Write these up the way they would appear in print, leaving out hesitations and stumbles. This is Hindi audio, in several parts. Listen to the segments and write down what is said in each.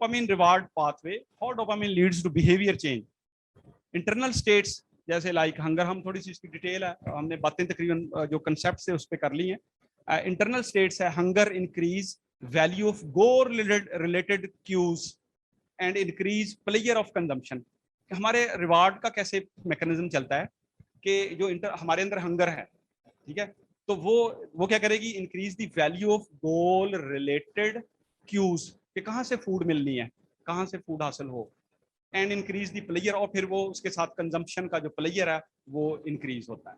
Dopamine reward pathway, how dopamine leads to behaviour change. Internal states जैसे लाइक हंगर, हम थोड़ी सी इसकी डिटेल है, हमने बातें तकरीबन जो कंसेप्ट है उस पर कर ली हैं। इंटरनल स्टेट्स है hunger increase value of goal related cues and increase player of consumption. हमारे रिवार्ड का कैसे मैकेनिज्म चलता है कि जो हमारे अंदर हंगर है, ठीक है, तो वो क्या करेगी, increase the value of goal related cues कि कहाँ से फूड मिलनी है, कहाँ से फूड हासिल हो, एंड इंक्रीज द प्लेयर, और फिर वो उसके साथ कंजम्पशन का जो प्लेयर है वो इंक्रीज होता है।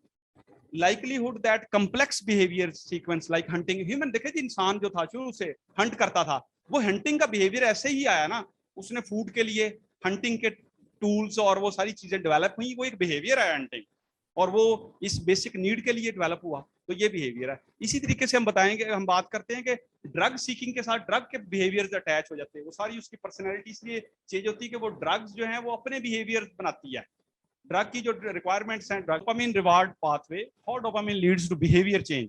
Likelihood that complex behaviour sequence like hunting, human देखे जी, इंसान जो था शुरू से हंट करता था, वो हंटिंग का बिहेवियर ऐसे ही आया ना, उसने फूड के लिए हंटिंग के टूल्स और वो सारी चीजें डेवलप हुई, वो एक बिहेवियर है हंटिंग, और वो इस बेसिक नीड के लिए डेवलप हुआ, तो ये बिहेवियर है। इसी तरीके से हम बताएंगे, हम बात करते हैं कि ड्रग सीकिंग के साथ ड्रग के बिहेवियर्स अटैच हो जाते हैं, वो सारी उसकी पर्सनैलिटी इसलिए चेंज होती है कि वो ड्रग्स जो है वो अपने बिहेवियर बनाती है, ड्रग की जो रिक्वायरमेंट्स हैं। Dopamine reward pathway, how dopamine leads to behaviour change.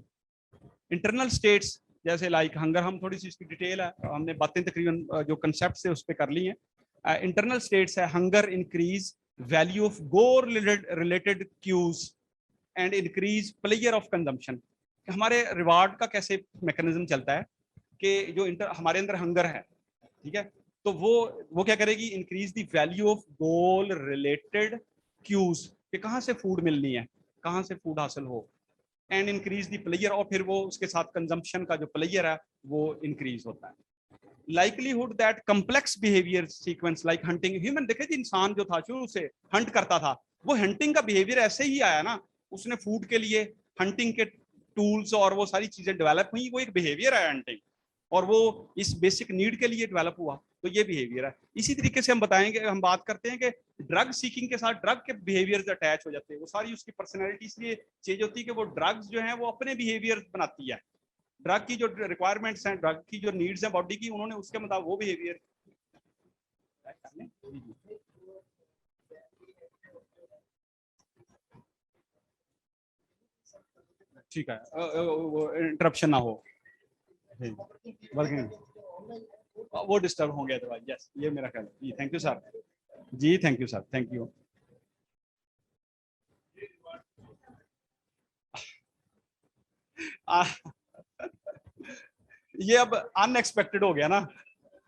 Internal states जैसे लाइक हंगर, हम थोड़ी सी इसकी डिटेल है, हमने बातें तकरीबन जो कंसेप्ट है उस पर कर ली हैं। इंटरनल स्टेट्स है hunger increase value of goal related cues and increase player of consumption. हमारे रिवार्ड का कैसे मैकेनिज्म चलता है कि जो हमारे अंदर हंगर है, ठीक है, तो वो क्या करेगी, increase the value of goal related cues कि कहाँ से फूड मिलनी है, कहाँ से फूड हासिल हो, एंड इंक्रीज द प्लेयर, और फिर वो उसके साथ कंजम्पशन का जो प्लेयर है वो इंक्रीज होता है। Likelihood that complex behaviour sequence like hunting, human देखे जी, इंसान जो था शुरू से हंट करता था, वो हंटिंग का बिहेवियर ऐसे ही आया ना, उसने फूड के लिए हंटिंग के टूल्स और वो सारी चीजें डेवलप हुई, वो एक बिहेवियर है हंटिंग, और वो इस बेसिक नीड के लिए डेवलप हुआ, तो ये बिहेवियर है। इसी तरीके से हम बताएंगे, हम बात करते हैं कि ड्रग सीकिंग के साथ ड्रग के बिहेवियर्स अटैच हो जाते हैं, वो सारी उसकी पर्सनैलिटी इसलिए चेंज होती है कि वो ड्रग्स जो है वो अपने बिहेवियर बनाती है, ड्रग की जो रिक्वायरमेंट्स हैं, ड्रग की जो नीड्स हैं बॉडी की, उन्होंने उसके मुताबिक वो बिहेवियर। ठीक है, इंटरप्शन ना हो, वो डिस्टर्ब हो गया था। यस, ये मेरा ख्याल है जी। Thank you sir ji, thank you sir, thank you. ये अब अनएक्सपेक्टेड हो गया ना,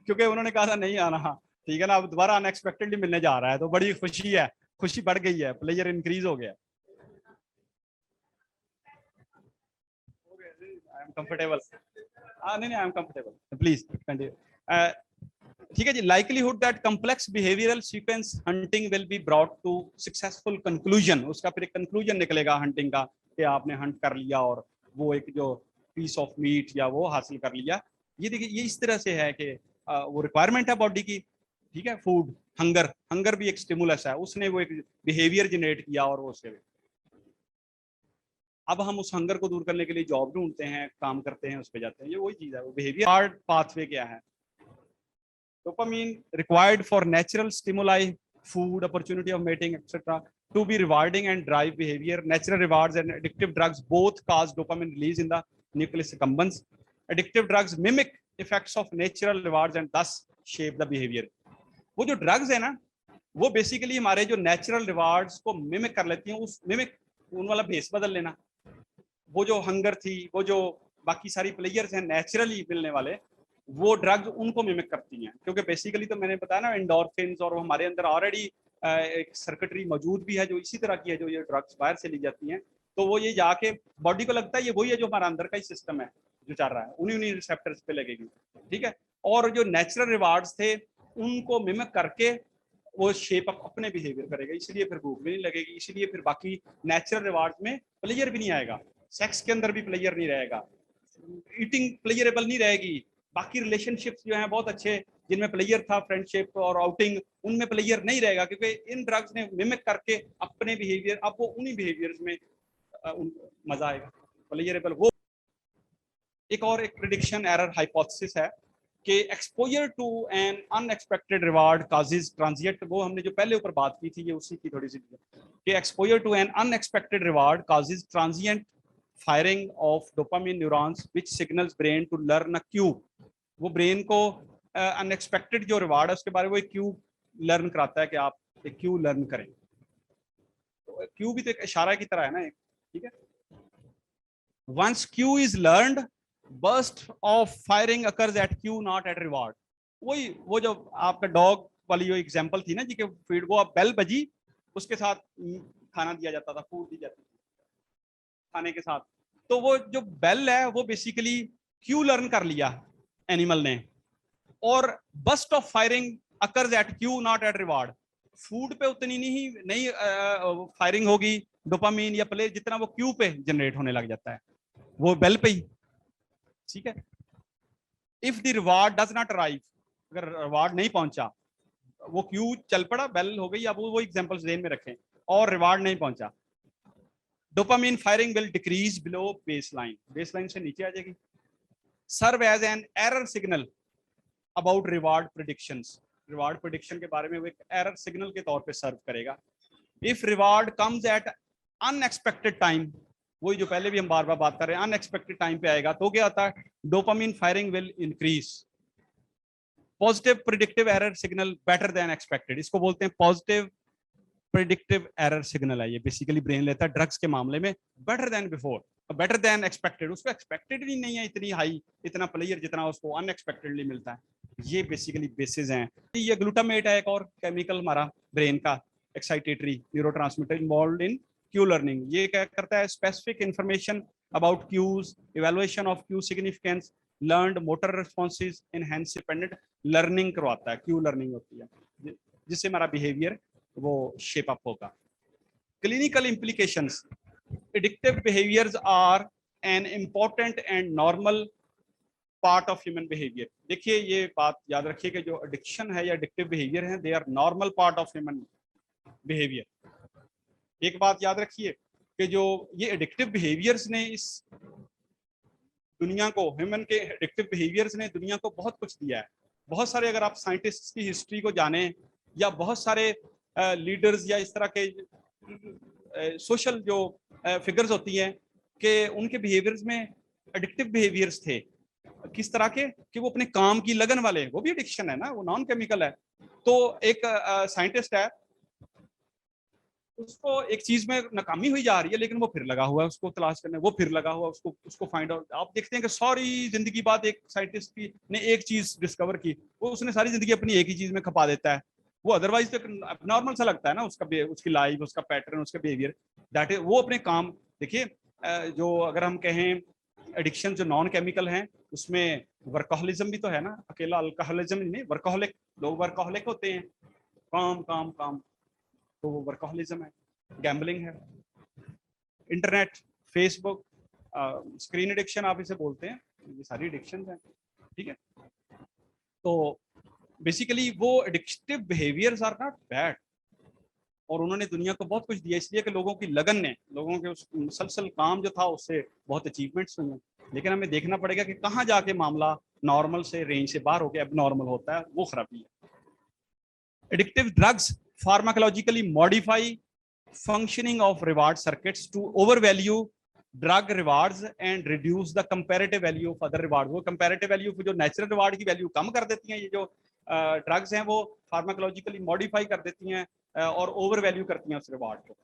क्योंकि उन्होंने कहा था नहीं आना, ठीक है ना, अब दोबारा अनएक्सपेक्टेडली मिलने जा रहा है, तो बड़ी खुशी है, खुशी बढ़ गई है, प्लेयर इंक्रीज हो गया। आई एम कंफर्टेबल, नहीं, I am comfortable, please continue. ठीक है जी। Likelihood that complex behavioural sequence hunting will be brought to successful conclusion, उसका फिर एक कंक्लूजन निकलेगा हंटिंग का, कि आपने हंट कर लिया और वो एक जो पीस ऑफ मीट या वो हासिल कर लिया। ये देखिए, ये इस तरह से है कि वो रिक्वायरमेंट है बॉडी की, ठीक है, फूड, हंगर, हंगर भी एक स्टिमुलस है, उसने वो एक बिहेवियर जनरेट किया और वो उसके, अब हम उस हंगर को दूर करने के लिए जॉब ढूंढते हैं, काम करते हैं, उस पर जाते हैं, ये वही चीज है, वो बिहेवियर। हार्ड पाथवे क्या है, dopamine required for natural stimuli, food, opportunity of mating, etc., to be rewarding and drive behavior. Natural rewards and addictive drugs both cause dopamine release in the nucleus accumbens. Addictive drugs mimic effects of natural rewards and thus shape the behavior. वो जो ड्रग्स है ना, वो बेसिकली हमारे जो नेचुरल रिवार्ड्स को मिमिक कर लेती हैं, उस मिमिक उन वाला भेस बदल लेना। वो जो हंगर थी, वो जो बाकी सारी प्लेयर्स हैं नेचुरली मिलने वाले, वो ड्रग्स उनको मिमिक करती हैं, क्योंकि बेसिकली तो मैंने बताया ना, एंडोर्फिन्स, और हमारे अंदर ऑलरेडी एक सर्किटरी मौजूद भी है जो इसी तरह की है, जो ये ड्रग्स बाहर से ली जाती हैं, तो वो ये जाके बॉडी को लगता है ये वही है जो हमारा अंदर का ही सिस्टम है जो चल रहा है, उन्हीं रिसेप्टर्स पे लगेगी, ठीक है। और जो नेचुरल रिवार्ड्स थे उनको मिमिक करके वो शेप अप अपने बिहेवियर करेगा, इसलिए फिर भूख भी नहीं लगेगी, इसलिए फिर बाकी नेचुरल रिवार्ड्स में प्लेयर भी नहीं आएगा, सेक्स के अंदर भी प्लेयर नहीं रहेगा, ईटिंग प्लेयरेबल नहीं रहेगी, बाकी रिलेशनशिप्स जो हैं बहुत अच्छे जिनमें प्लेयर था, फ्रेंडशिप और आउटिंग, उनमें प्लेयर नहीं रहेगा, क्योंकि इन ड्रग्स ने मिमिक करके अपने बिहेवियर, अब वो उन्हीं बिहेवियर्स में मजा आएगा, प्लेयरेबल। वो एक और एक प्रिडिक्शन एरर हाइपोथेसिस है कि exposure to an unexpected reward causes transient, वो हमने जो पहले ऊपर बात की थी, ये उसी की थोड़ी सी, कि exposure to an unexpected reward causes transient firing of dopamine neurons which signals brain to learn a cue. वो ब्रेन को अनएक्सपेक्टेड जो रिवार्ड है उसके बारे में वो क्यू लर्न कराता है कि आप क्यू लर्न करें। तो क्यू भी तो एक इशारा की तरह है ना, ठीक है। Once cue is learned, burst of firing occurs at cue not at reward. वही वो जो आपका डॉग वाली जो एग्जांपल थी ना जी, के फीड वो बेल बजी उसके साथ खाना दिया जाता था, फूड दी जाती थी खाने के साथ। तो वो जो बेल है वो बेसिकली क्यू लर्न कर लिया एनिमल ने, और burst of firing occurs at cue not at reward. Food पे उतनी नहीं फायरिंग होगी डोपामीन या प्ले जितना वो क्यू पे जनरेट होने लग जाता है, वो बेल पे ही, ठीक है। If the reward does not arrive, अगर रिवार्ड नहीं पहुंचा, वो क्यू चल पड़ा, बेल हो गई, अब वो एग्जांपल्स ध्यान में रखें, और रिवार्ड नहीं पहुंचा, dopamine firing will decrease below baseline, baseline से नीचे आ जाएगी। Serve as an error signal about reward predictions, reward prediction के बारे में वो एक एरर सिग्नल के तौर पे सर्व करेगा। If reward comes at unexpected time, वही जो पहले भी हम बार बार बात कर रहे हैं, अनएक्सपेक्टेड टाइम पे आएगा तो क्या होता है, dopamine firing will increase. Positive predictive error signal better than expected, इसको बोलते हैं पॉजिटिव प्रिडिक्टिव एरर सिग्नल है, ये बेसिकली ब्रेन लेता है ड्रग्स के मामले में, better than before, better than expected, उसको एक्सपेक्टेड ही नहीं है इतनी हाई, इतना प्लेयर जितना उसको अनएक्सपेक्टेडली मिलता है। ये बेसिकली बेसिस हैं। ये ग्लूटामेट है एक और केमिकल हमारा ब्रेन का excitatory neurotransmitter involved in cue learning. ये क्या करता है, specific information about cues, evaluation of cue significance, learned motor responses, enhance dependent learning करवाता है, क्यू लर्निंग होती है जिससे हमारा बिहेवियर वो शेप अप होगा। Clinical implications, addictive behaviors are an important and normal part of human behavior। देखिए ये बात याद रखिए कि जो एडिक्शन है या एडिक्टिव बिहेवियर है, they are normal part of human behaviour. एक बात याद रखिए कि जो ये एडिक्टिव बिहेवियर्स ने इस दुनिया को, ह्यूमन के एडिक्टिव बिहेवियर्स ने दुनिया को बहुत कुछ दिया है। बहुत सारे, अगर आप साइंटिस्ट की हिस्ट्री को जाने, या बहुत सारे लीडर्स या इस तरह के सोशल जो फिगर्स होती हैं कि उनके बिहेवियर्स में एडिक्टिव बिहेवियर्स थे, किस तरह के, कि वो अपने काम की लगन वाले, वो भी एडिक्शन है ना, वो नॉन केमिकल है। तो एक साइंटिस्ट है, उसको एक चीज में नाकामी हुई जा रही है, लेकिन वो फिर लगा हुआ है उसको तलाश करने, वो फिर लगा हुआ है उसको फाइंड आउट। आप देखते हैं कि सारी जिंदगी बाद एक साइंटिस्ट की ने एक चीज डिस्कवर की, वो उसने सारी जिंदगी अपनी एक ही चीज में खपा देता है। वो अदरवाइज तो नॉर्मल सा लगता है ना उसकी लाइफ, उसका पैटर्न, उसका बिहेवियर, दैट इज वो अपने काम। देखिए जो अगर हम कहें एडिक्शन जो नॉन केमिकल हैं, उसमें वर्कोहलिज्म भी तो है ना, अकेला अल्कोहलिज्म नहीं, वर्कोहलिक, लोग वर्कोहलिक होते हैं, काम काम काम, तो वो वर्कोहलिज्म है। गैम्बलिंग है, इंटरनेट, फेसबुक, स्क्रीन एडिक्शन आप इसे बोलते हैं, ये सारी एडिक्शन हैं, ठीक है। तो बेसिकली वो addictive behaviours are not bad, और उन्होंने दुनिया को बहुत कुछ दिया, इसलिए कि लोगों की लगन ने, लोगों के उस मुसलसल काम जो था उससे बहुत अचीवमेंट्स हुई हैं। लेकिन हमें देखना पड़ेगा कि कहाँ जाके मामला नॉर्मल से, रेंज से बाहर होकर अब नॉर्मल होता है, वो खराबी है। Addictive drugs pharmacologically modify functioning of reward circuits to overvalue drug rewards and reduce the comparative value of other rewards। वो comparative value जो natural reward की value कम कर देती हैं, ये जो ड्रग्स हैं वो फार्माकोलॉजिकली मॉडिफाई कर देती हैं और ओवर वैल्यू करती हैं उस रिवार्ड को।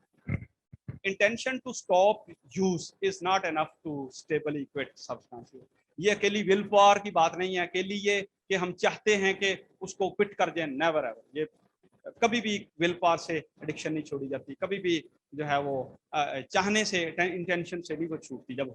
Intention to stop use is not enough to stably quit substance. ये अकेली विल पावर की बात नहीं है, अकेली ये कि हम चाहते हैं कि उसको क्विट कर दें, नेवर एवर। ये कभी भी विल पावर से एडिक्शन नहीं छोड़ी जाती, कभी भी जो है वो चाहने से, इंटेंशन से भी वो छूटती। जब